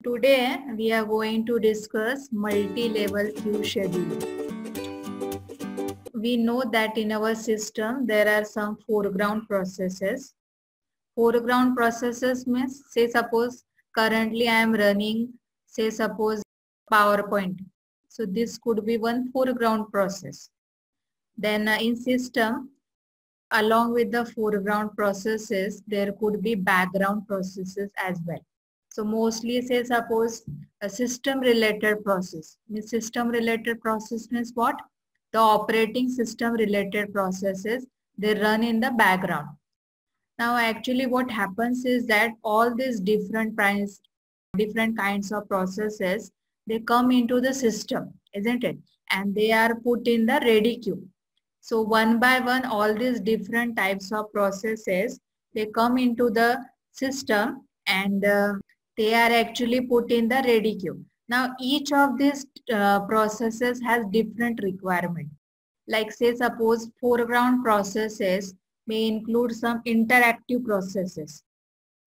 Today we are going to discuss multi-level queue scheduling. We know that in our system there are some foreground processes. Foreground processes means, say suppose currently I am running, say suppose PowerPoint. So this could be one foreground process. Then in system, along with the foreground processes, there could be background processes as well. So mostly say suppose a system related process. System related process means what? The operating system related processes, they run in the background. Now actually what happens is that all these different kinds of processes, they come into the system, isn't it? And they are put in the ready queue. So one by one, all these different types of processes, they come into the system and they are actually put in the ready queue. Now each of these processes has different requirement. Like say suppose foreground processes may include some interactive processes.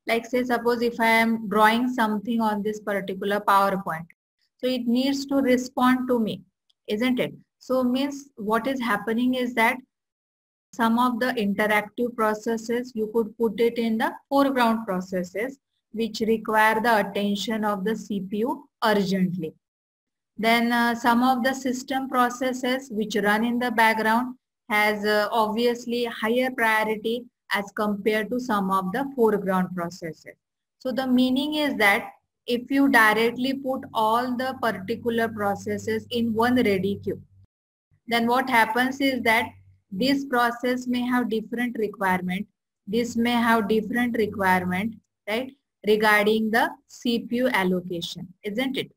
Like say suppose if I am drawing something on this particular PowerPoint, so it needs to respond to me, isn't it? So means what is happening is that some of the interactive processes you could put it in the foreground processes which require the attention of the CPU urgently. Then some of the system processes which run in the background has obviously higher priority as compared to some of the foreground processes. So the meaning is that if you directly put all the particular processes in one ready queue, then what happens is that this process may have different requirement. This may have different requirement, right, regarding the CPU allocation, isn't it?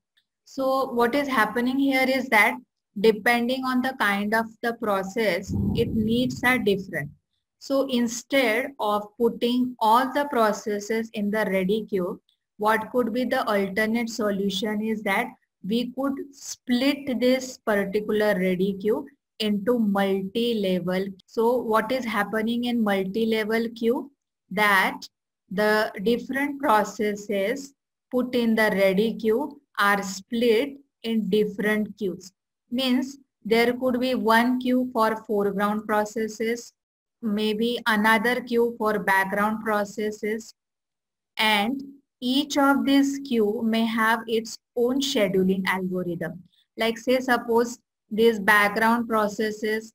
So what is happening here is that depending on the kind of the process, its needs are different. So instead of putting all the processes in the ready queue, what could be the alternate solution is that we could split this particular ready queue into multi-level. So what is happening in multi-level queue? That the different processes put in the ready queue are split in different queues. Means there could be one queue for foreground processes, maybe another queue for background processes, and each of these queue may have its own scheduling algorithm. Like say suppose these background processes,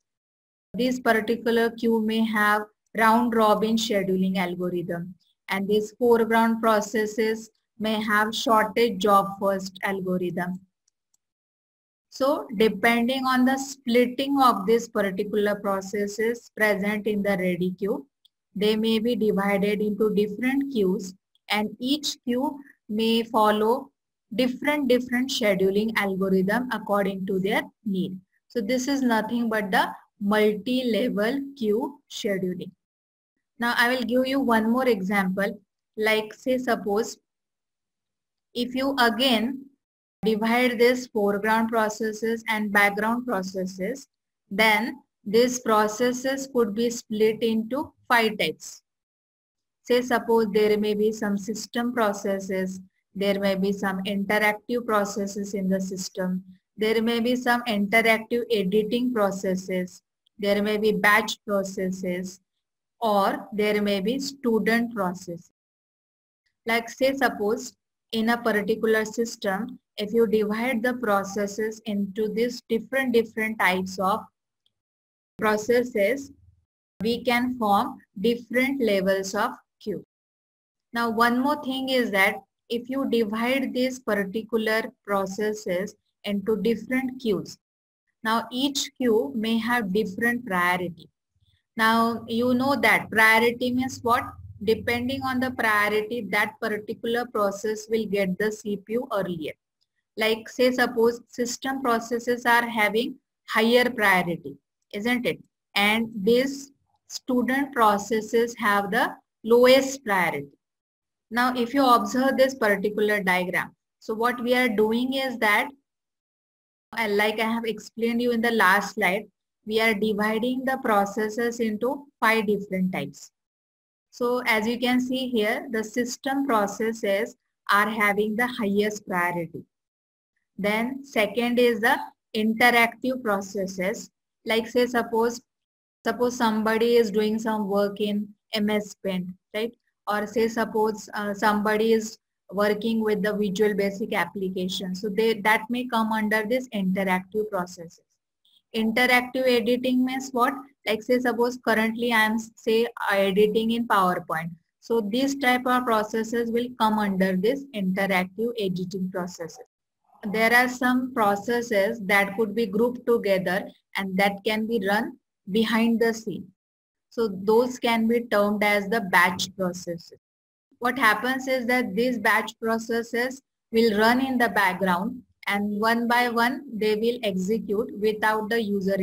this particular queue may have round robin scheduling algorithm, and these foreground processes may have shortest job first algorithm. So depending on the splitting of these particular processes present in the ready queue, they may be divided into different queues, and each queue may follow different scheduling algorithm according to their need. So this is nothing but the multi-level queue scheduling. Now I will give you one more example. Like say suppose if you again divide this foreground processes and background processes, then these processes could be split into 5 types. Say suppose there may be some system processes, there may be some interactive processes in the system, there may be some interactive editing processes, there may be batch processes, or there may be student process. Like say suppose in a particular system, if you divide the processes into these different types of processes, we can form different levels of queue. Now one more thing is that if you divide these particular processes into different queues, now each queue may have different priority. Now you know that priority means what? Depending on the priority, that particular process will get the CPU earlier. Like say suppose system processes are having higher priority, isn't it? And these student processes have the lowest priority. Now if you observe this particular diagram, so what we are doing is that, like I have explained you in the last slide, we are dividing the processes into 5 different types. So as you can see here, the system processes are having the highest priority. Then second is the interactive processes. Like say suppose somebody is doing some work in MS Paint, right? Or say suppose somebody is working with the Visual Basic application. So that may come under this interactive processes. Interactive editing means what? Like say suppose currently I am say editing in PowerPoint. So these type of processes will come under this interactive editing processes. There are some processes that could be grouped together and that can be run behind the scene. So those can be termed as the batch processes. What happens is that these batch processes will run in the background and one by one they will execute without the user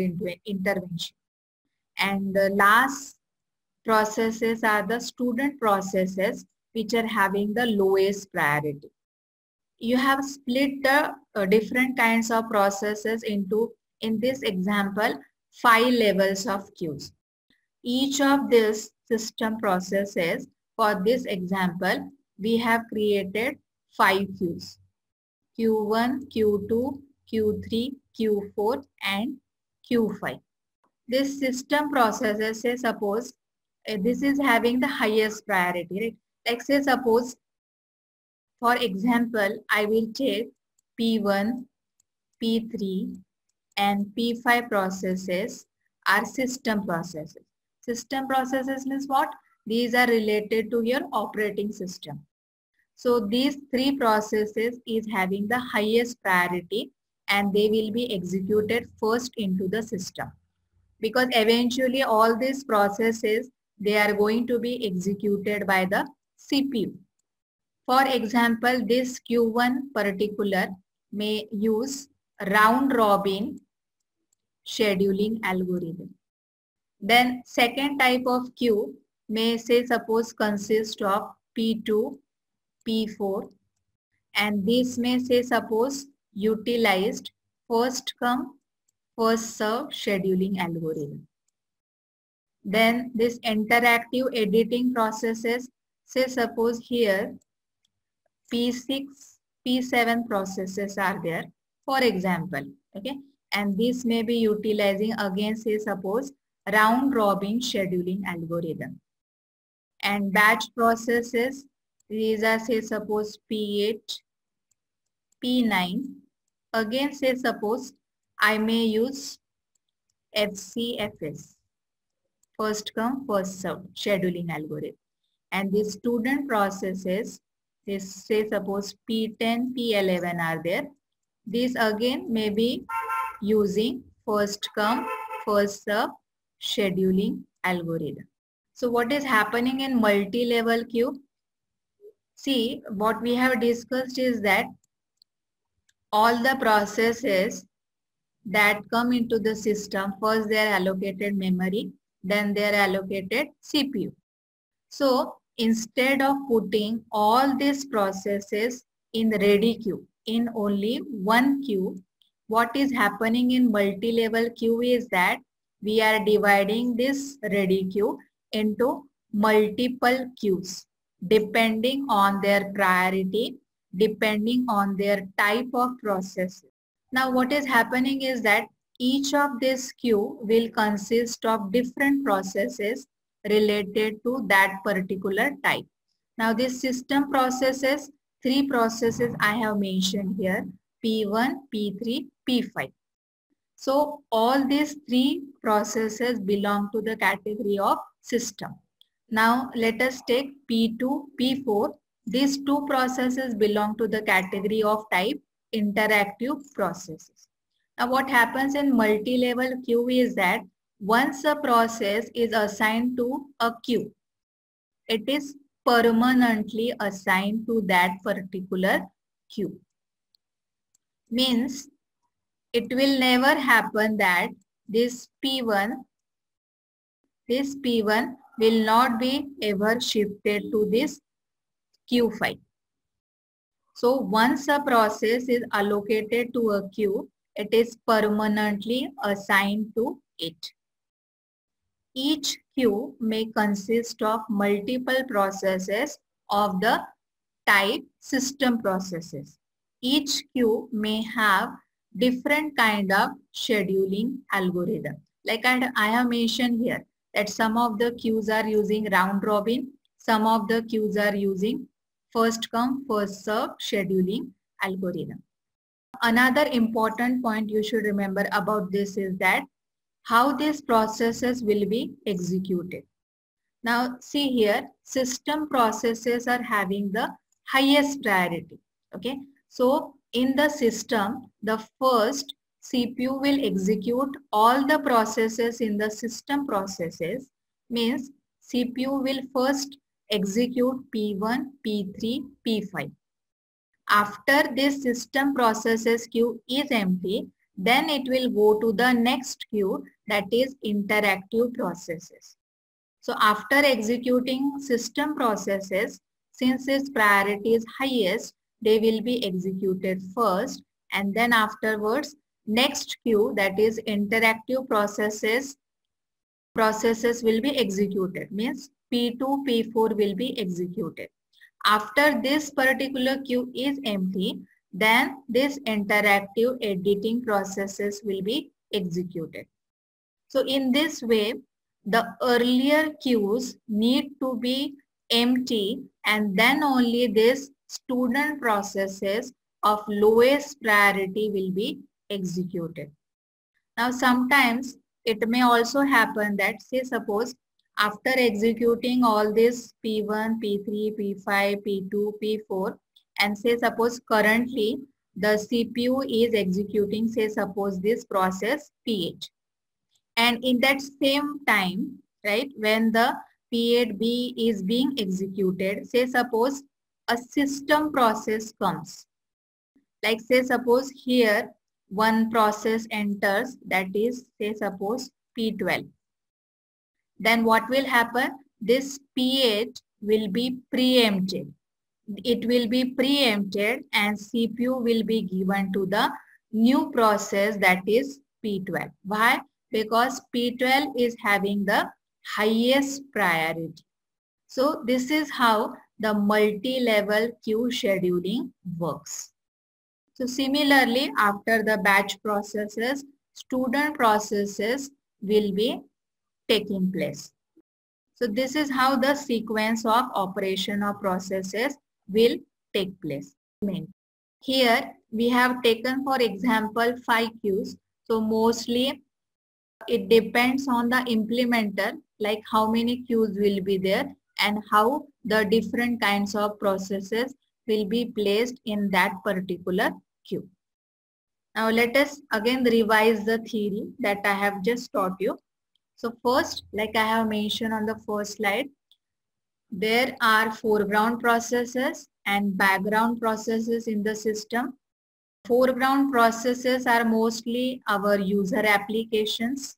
intervention. And the last processes are the student processes which are having the lowest priority. You have split the different kinds of processes into, in this example, 5 levels of queues. Each of these system processes, for this example, we have created 5 queues. Q1, Q2, Q3, Q4 and Q5. This system processes, say suppose this is having the highest priority, right? Like say suppose, for example, I will take P1, P3 and P5 processes are system processes. System processes means what? These are related to your operating system. So these 3 processes is having the highest priority and they will be executed first into the system. Because eventually all these processes, they are going to be executed by the CPU. For example, this Q1 particular may use round robin scheduling algorithm. Then second type of queue may say suppose consist of P2, P4 and this may say suppose utilized first come first serve scheduling algorithm. Then this interactive editing processes, say suppose here P6, P7 processes are there, for example, okay? And this may be utilizing again, say suppose round robin scheduling algorithm. And batch processes, these are say suppose P8, P9. Again say suppose I may use FCFS, first come first serve scheduling algorithm. And the student processes, this say suppose P10, P11 are there. These again may be using first come first serve scheduling algorithm. So what is happening in multi-level queue? See, what we have discussed is that all the processes that come into the system, first they are allocated memory, then they are allocated CPU. So instead of putting all these processes in ready queue, in only one queue, what is happening in multi-level queue is that we are dividing this ready queue into multiple queues depending on their priority, depending on their type of process. Now what is happening is that each of this queue will consist of different processes related to that particular type. Now this system processes, 3 processes I have mentioned here, P1, P3, P5. So all these 3 processes belong to the category of system. Now let us take P2, P4. These 2 processes belong to the category of type interactive processes. Now what happens in multi-level queue is that once a process is assigned to a queue, it is permanently assigned to that particular queue. Means it will never happen that this P1 will not be ever shifted to this Q5. So once a process is allocated to a queue, it is permanently assigned to it. Each queue may consist of multiple processes of the type system processes. Each queue may have different kind of scheduling algorithm. Like I have mentioned here that some of the queues are using round robin, some of the queues are using first come first serve scheduling algorithm. Another important point you should remember about this is that how these processes will be executed. Now see here, system processes are having the highest priority. Okay, so in the system, the first CPU will execute all the processes in the system processes, means CPU will first execute P1, P3, P5. After this system processes queue is empty, then it will go to the next queue, that is interactive processes. So after executing system processes, since its priority is highest, they will be executed first, and then afterwards next queue, that is interactive processes will be executed, means P2, P4 will be executed. After this particular queue is empty, then this interactive editing processes will be executed. So in this way, the earlier queues need to be empty, and then only this student processes of lowest priority will be executed. Now sometimes it may also happen that, say suppose after executing all this P1, P3, P5, P2, P4, and say suppose currently the CPU is executing, say suppose this process P8. And in that same time, right, when the P8B is being executed, say suppose a system process comes. Like say suppose here one process enters, that is say suppose P12. Then what will happen? This P8 will be preempted. It will be preempted and CPU will be given to the new process, that is P12. Why? Because P12 is having the highest priority. So this is how the multi-level queue scheduling works. So similarly, after the batch processes, student processes will be taking place. So this is how the sequence of operation of processes will take place. Here we have taken for example 5 queues. So mostly it depends on the implementer, like how many queues will be there and how the different kinds of processes will be placed in that particular queue. Now let us again revise the theory that I have just taught you. So first, like I have mentioned on the first slide, there are foreground processes and background processes in the system. Foreground processes are mostly our user applications,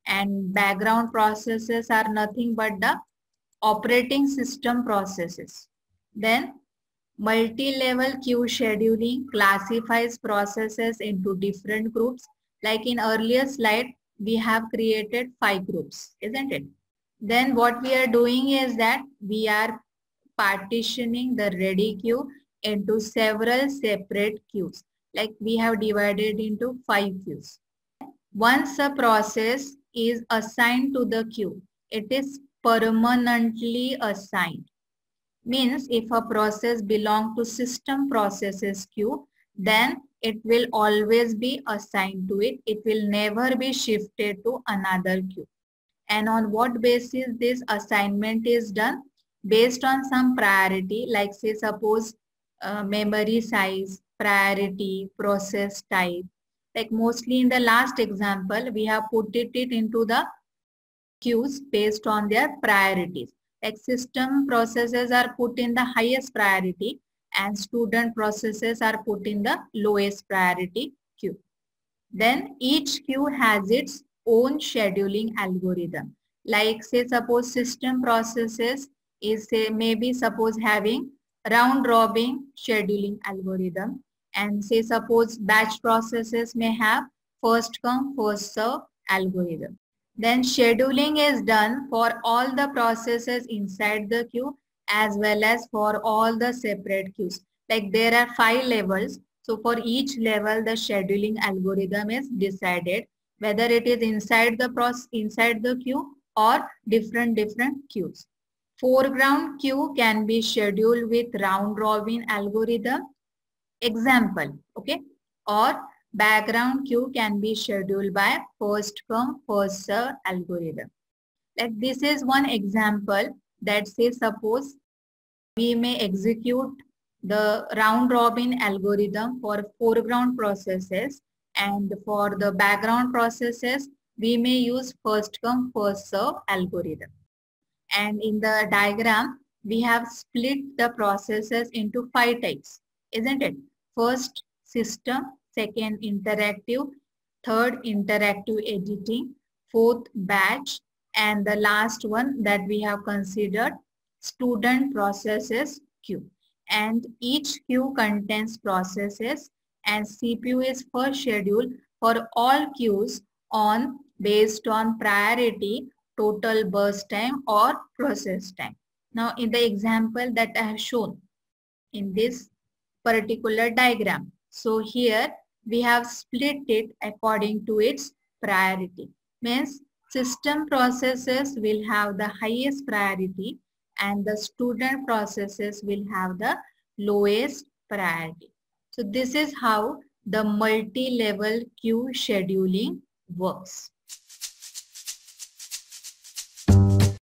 and background processes are nothing but the operating system processes. Then multi-level queue scheduling classifies processes into different groups. Like in earlier slide, we have created 5 groups, isn't it? Then what we are doing is that we are partitioning the ready queue into several separate queues. Like we have divided into 5 queues. Once a process is assigned to the queue, it is permanently assigned. Means if a process belongs to system processes queue, then it will always be assigned to it. It will never be shifted to another queue. And on what basis this assignment is done? Based on some priority, like say suppose memory size, priority, process type. Like mostly in the last example, we have put it into the queues based on their priorities. Like system processes are put in the highest priority and student processes are put in the lowest priority queue. Then each queue has its own scheduling algorithm. Like say suppose system processes is say maybe suppose having round robin scheduling algorithm, and say suppose batch processes may have first come first serve algorithm. Then scheduling is done for all the processes inside the queue as well as for all the separate queues. Like there are 5 levels. So for each level, the scheduling algorithm is decided whether it is inside the queue or different queues. Foreground queue can be scheduled with round robin algorithm. Example, okay? Or background queue can be scheduled by first come, first serve algorithm. Like this is one example that says suppose we may execute the round robin algorithm for foreground processes, and for the background processes we may use first come first serve algorithm. And in the diagram we have split the processes into 5 types, isn't it? First system, second interactive, third interactive editing, fourth batch, and the last one that we have considered student processes queue. And each queue contains processes, and CPU is first scheduled for all queues on based on priority, total burst time or process time. Now in the example that I have shown in this particular diagram. So here we have split it according to its priority. Means system processes will have the highest priority and the student processes will have the lowest priority. So this is how the multi-level queue scheduling works.